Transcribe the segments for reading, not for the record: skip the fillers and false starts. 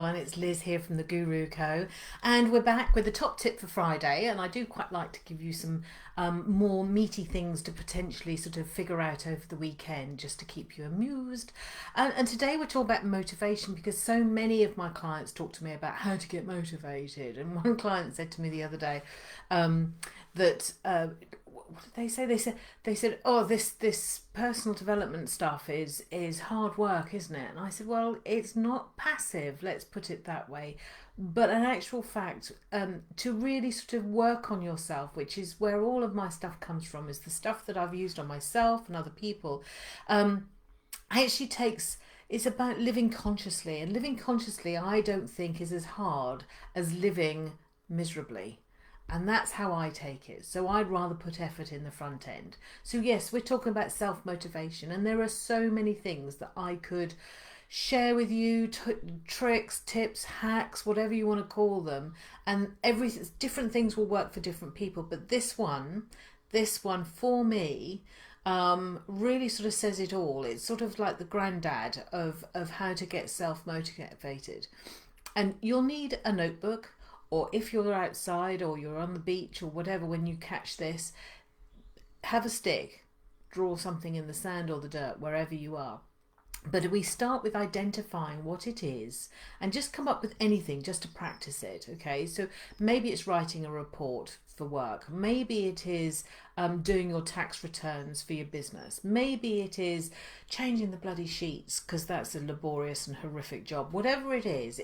And it's Liz here from the Guru Co. And we're back with the top tip for Friday. And I do quite like to give you some more meaty things to potentially sort of figure out over the weekend just to keep you amused. And today we're talking about motivation because so many of my clients talk to me about how to get motivated. And one client said to me the other day that what did they say? They said, "Oh, this personal development stuff is hard work, isn't it?" And I said, "Well, it's not passive. Let's put it that way." But an actual fact, to really sort of work on yourself, which is where all of my stuff comes from, is the stuff that I've used on myself and other people. Actually takes. It's about living consciously, and living consciously, I don't think is as hard as living miserably. And that's how I take it. So I'd rather put effort in the front end. So yes, we're talking about self-motivation, and there are so many things that I could share with you, tricks, tips, hacks, whatever you want to call them. And every different things will work for different people. But this one for me, really sort of says it all. It's sort of like the granddad of how to get self-motivated. And you'll need a notebook, or if you're outside or you're on the beach or whatever, when you catch this, have a stick, draw something in the sand or the dirt, wherever you are. But we start with identifying what it is and just come up with anything just to practice it, okay? So maybe it's writing a report for work. Maybe it is doing your tax returns for your business. Maybe it is changing the bloody sheets because that's a laborious and horrific job. Whatever it is,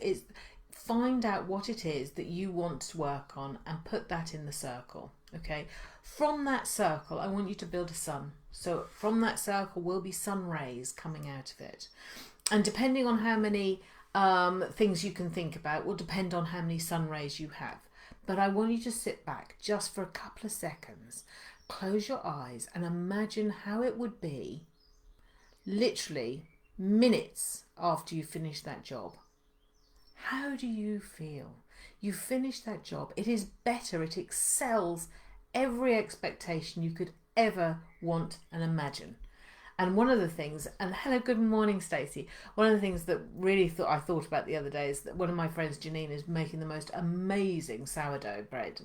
find out what it is that you want to work on and put that in the circle, okay? From that circle, I want you to build a sun. So from that circle will be sun rays coming out of it. And depending on how many things you can think about will depend on how many sun rays you have. But I want you to sit back just for a couple of seconds, close your eyes and imagine how it would be literally minutes after you finish that job. How do you feel? You finish that job. It is better. It excels every expectation you could ever want and imagine. And one of the things, and hello, good morning, Stacey. One of the things that really I thought about the other day is that one of my friends, Janine, is making the most amazing sourdough bread.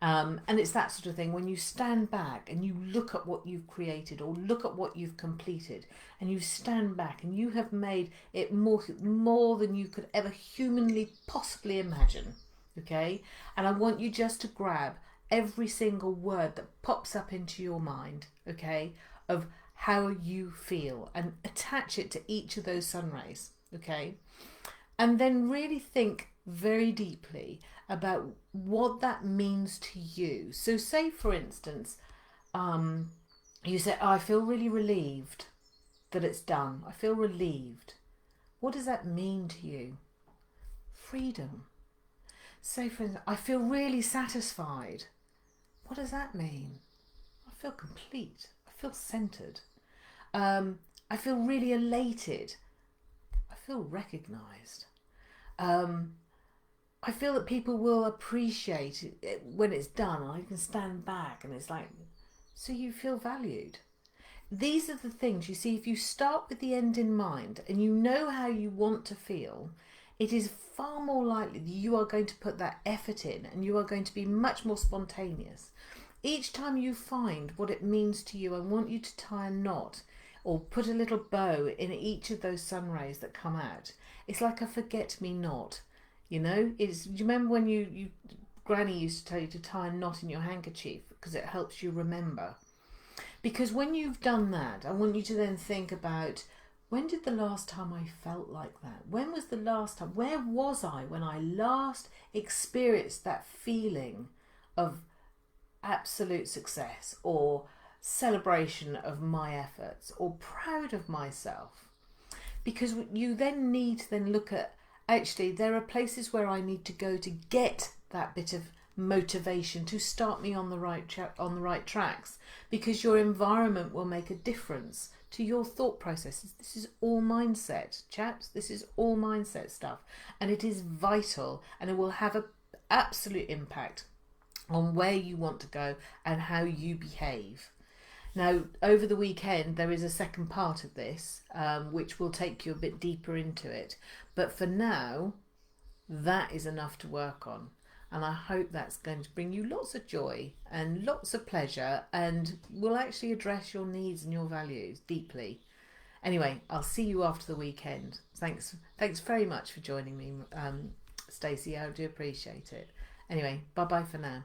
And it's that sort of thing when you stand back and you look at what you've created or look at what you've completed, and you stand back and you have made it more than you could ever humanly possibly imagine, okay? And I want you just to grab every single word that pops up into your mind, okay, of how you feel and attach it to each of those sun rays, okay? And then really think very deeply about what that means to you. So say, for instance, you say, oh, I feel really relieved that it's done. I feel relieved. What does that mean to you? Freedom. Say, for instance, I feel really satisfied. What does that mean? I feel complete. I feel centered. I feel really elated. I feel recognized. I feel that people will appreciate it when it's done. I can stand back and it's like, so you feel valued. These are the things, you see, if you start with the end in mind and you know how you want to feel, it is far more likely that you are going to put that effort in and you are going to be much more spontaneous. Each time you find what it means to you, I want you to tie a knot or put a little bow in each of those sun rays that come out. It's like a forget-me-not. You know, do you remember when you Granny used to tell you to tie a knot in your handkerchief because it helps you remember? Because when you've done that, I want you to then think about, when did the last time I felt like that? When was the last time? Where was I when I last experienced that feeling of absolute success or celebration of my efforts or proud of myself? Because you then need to then look at, actually, there are places where I need to go to get that bit of motivation to start me on the right tracks, because your environment will make a difference to your thought processes. This is all mindset, chaps. This is all mindset stuff, and it is vital, and it will have an absolute impact on where you want to go and how you behave. Now, over the weekend, there is a second part of this, which will take you a bit deeper into it. But for now, that is enough to work on. And I hope that's going to bring you lots of joy and lots of pleasure and will actually address your needs and your values deeply. Anyway, I'll see you after the weekend. Thanks very much for joining me, Stacey. I do appreciate it. Anyway, bye bye for now.